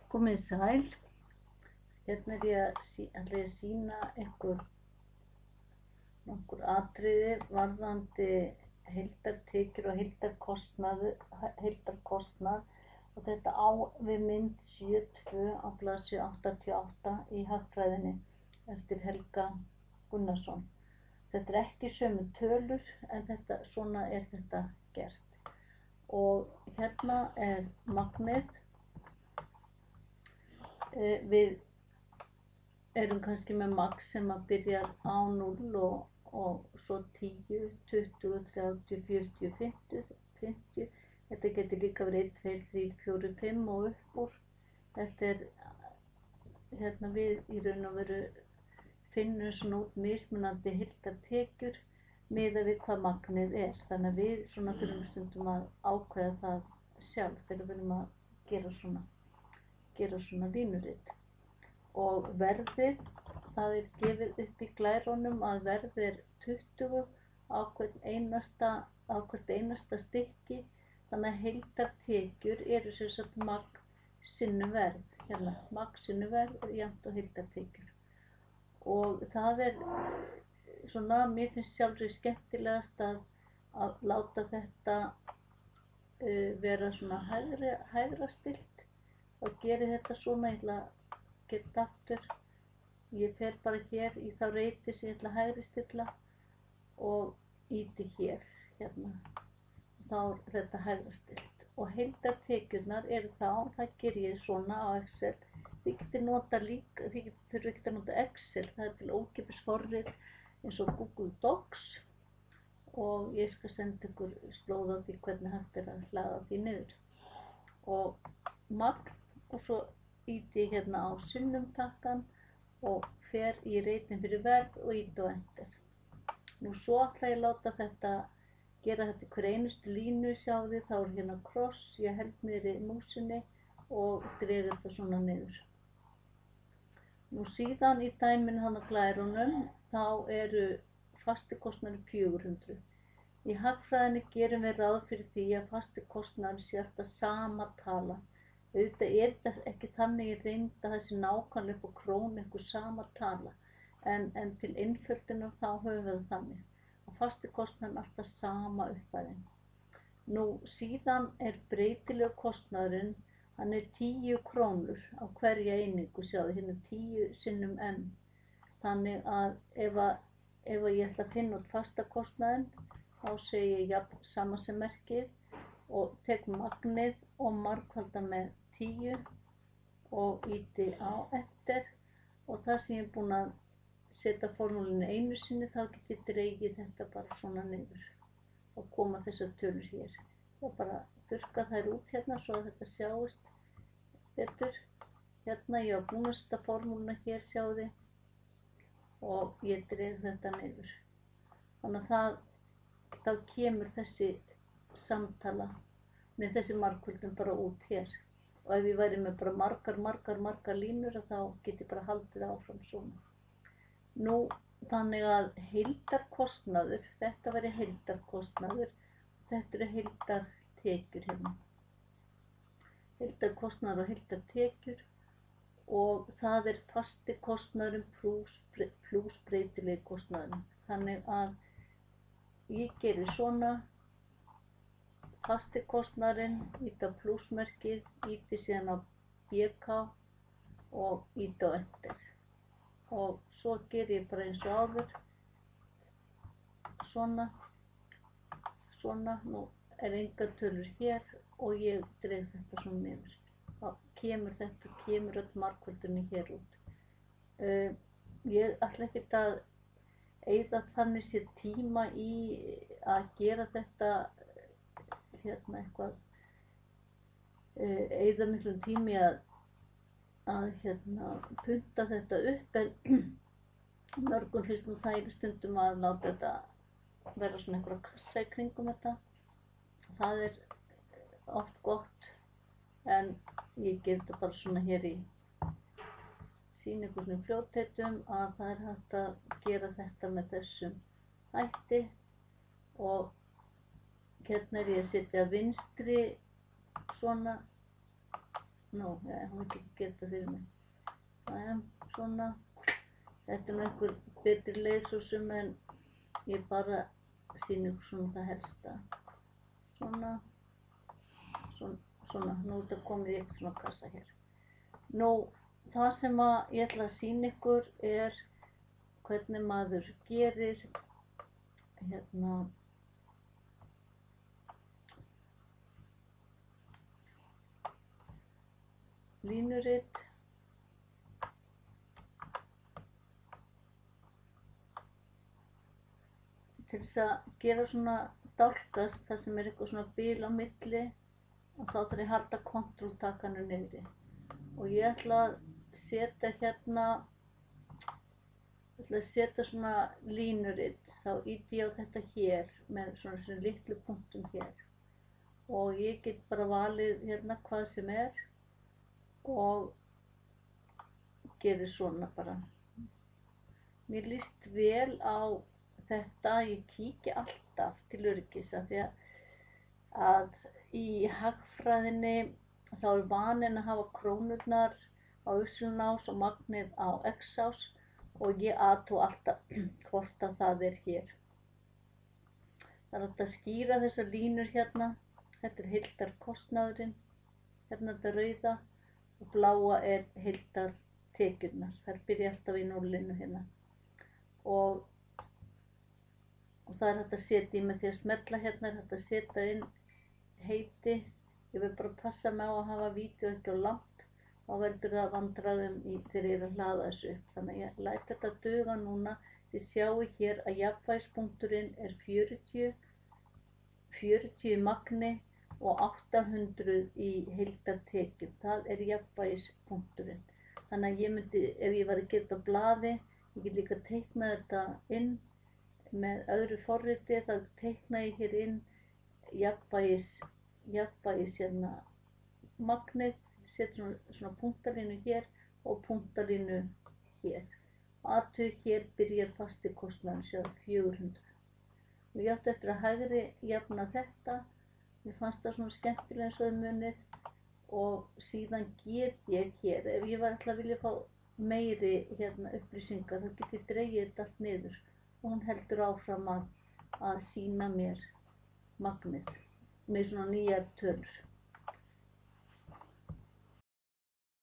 Komið sæl. Hérna ég að sýna ykkur nokkur atriði varðandi heildartekjur og heildarkostnað og þetta á við mynd 72 á blaðsíðu 88 í Hagfræðinni eftir Helga Gunnarsson. Þetta ekki sömu tölur en svona þetta gert. Og hérna magnið. Við erum kannski með magn sem byrjar á 0 og svo 10, 20, 30, 40, 50. Þetta getur líka verið 1, 2, 3, 4, 5 og upp úr. Þetta hérna við í raun og veru finnum svona út mismunandi heildartekjur miðað við hvað magnið Þannig að við þurfum stundum að ákveða það sjálf þegar við erum að gera svona línurit. Og verðið, það gefið upp í glærunum að verðið 20 á hvert einasta stykki, þannig að heildartekjur eru sem sagt magn sinnum verð. Hérna, magn sinnum verð jafnt og heildartekjur. Og það svona, mér finnst sjálfri skemmtilegast að láta þetta vera svona hægra stilt og geri þetta svona. Ég ætla að gera þetta aftur. Ég fer bara hér í þá reiti sem ég ætla að hægri stilla og ýti hér, hérna. Þá þetta hægra stilt. Og heildartekjurnar eru það ger ég svona á Excel. Þið þurfið ekki að nota Excel, það til ókeypis forrit eins og Google Docs og ég skal senda ykkur slóð á því hvernig hægt að hlaða því niður. Og magn og svo ýti ég hérna á sinnumtakkan og fer í reitin fyrir verð og ýti á enter. Nú svo ætla ég að láta gera þetta hver einustu línu, sjáðu þá hérna kross, ég held niður í músinni og dreg þetta svona niður. Nú síðan í dæminu þannig glærunum, þá eru fasti kostnaður 400. Í Hagfræðinni gerum við ráð fyrir því að fasti kostnaður sé alltaf sama tala. Auðvitað þetta ekki þannig í reynd að það sé nákvæmlega upp á krónu einhver sama tala, en til einföldunar þá höfum við það þannig. Og fasti kostnaður alltaf sama upphæðin. Nú síðan breytilegur kostnaðurinn, hann 10 krónur á hverja einingu, sjáðu hérna 10 sinnum M. Þannig að ef ég ætla að finna út fasta kostnaðinn, þá segi ég jafn sama sem merkið og tek magnið og margfalda með 10 og ýti á enter. Og það sem ég búin að setja formúlinu einu sinni, þá get ég dregið þetta bara svona niður og koma þessar tölur hér. Ég bara þurrka þær út hérna svo að þetta sjáist betur. Hérna ég var búin að setja formúluna hér, sjáðu, og ég dreg þetta niður. Þannig að þá kemur þessi samtala með þessi margföldun bara út hér. Og ef ég væri með bara margar línur, þá get ég bara haldið áfram svona. Nú, þannig að heildarkostnaður, þetta væri heildarkostnaður, þetta eru heildartekjur hérna. Heildarkostnaður og heildartekjur og það fasti kostnaðurinn plús breytilegi kostnaðurinn. Þannig að ég geri svona, fasti kostnaðurinn, ýti á plúsmerkið, ýti síðan á BK og ýti á enter. Og svo ger ég bara eins og áður, svona, nú engar tölur hér og ég dreg þetta svona niður. Þá kemur öll margföldunni hér út. Ég ætla ekkert að eyða þannig sér tíma í að gera þetta hérna eitthvað, eyða miklum tími að punta þetta upp, en mörgum finnst nú þægilegt stundum að láta þetta vera svona einhverja kassa í kringum þetta. Það oft gott, en ég ger þetta bara svona hér sýna ykkur svona fljótheitum að það hægt að gera þetta með þessum hætti. Og hérna ég að setja vinstri svona Nú, já, hún vil ekki gera þetta fyrir mig. Svona. Þetta nú einhver betri leið svo sem en ég bara sýni ykkur svona það helsta. Svona. Svona. Nú er þetta komið í eitthvað svona kassa hér. Nú, það sem ég ætla að sýna ykkur hvernig maður gerir línurit. Til þess að gera svona dálkast þar sem eitthvað svona bil á milli og þá þarf ég að halda kontról-takkanum niðri. Og ég ætla að setja svona línurit. Þá ýti ég á þetta hér með svona litlu punktum hér. Og ég get bara valið hvað sem og gerir svona bara. Mér líst vel á þetta, ég kíki alltaf til öryggis af því að í hagfræðinni þá vaninn að hafa krónurnar á y-ás og magnið á x-ás og ég athuga alltaf hvort að það hér. Það hægt að skýra þessar línur hérna. Þetta heildarkostnaðurinn, þetta rauða og bláa heildartekjurnar. Þær byrja alltaf í núllinu hérna. Og það hægt að setja í með því að smella hérna, hægt að setja inn heiti. Ég vil bara passa mig á að hafa vídeó ekki á langt, þá veldur það vandræðum þegar ég er að hlaða þessu upp. Þannig að ég læt þetta duga núna. Þið sjáu hér að jafnvægispunkturinn 40 magni og 800 í heildartekjum. Það jafnvægispunkturinn. Þannig að ég myndi, ef ég var að gera þetta á blaði, ég get líka teiknað þetta inn með öðru forriti, þá teikna ég hér inn jafnvægis magnið, set svona punktalínu hér og punktalínu hér. Athugið hér byrjar fasti kostnaðurinn, sjáðu 400. Og ég átti eftir að hægri jafna þetta, mér fannst það svona skemmtilega eins og þið munið og síðan get ég hér, ef ég var alltaf að vilja fá meiri upplýsingar, þá get ég dregið þetta allt niður og hún heldur áfram að sýna mér magnið með svona nýjar tölur.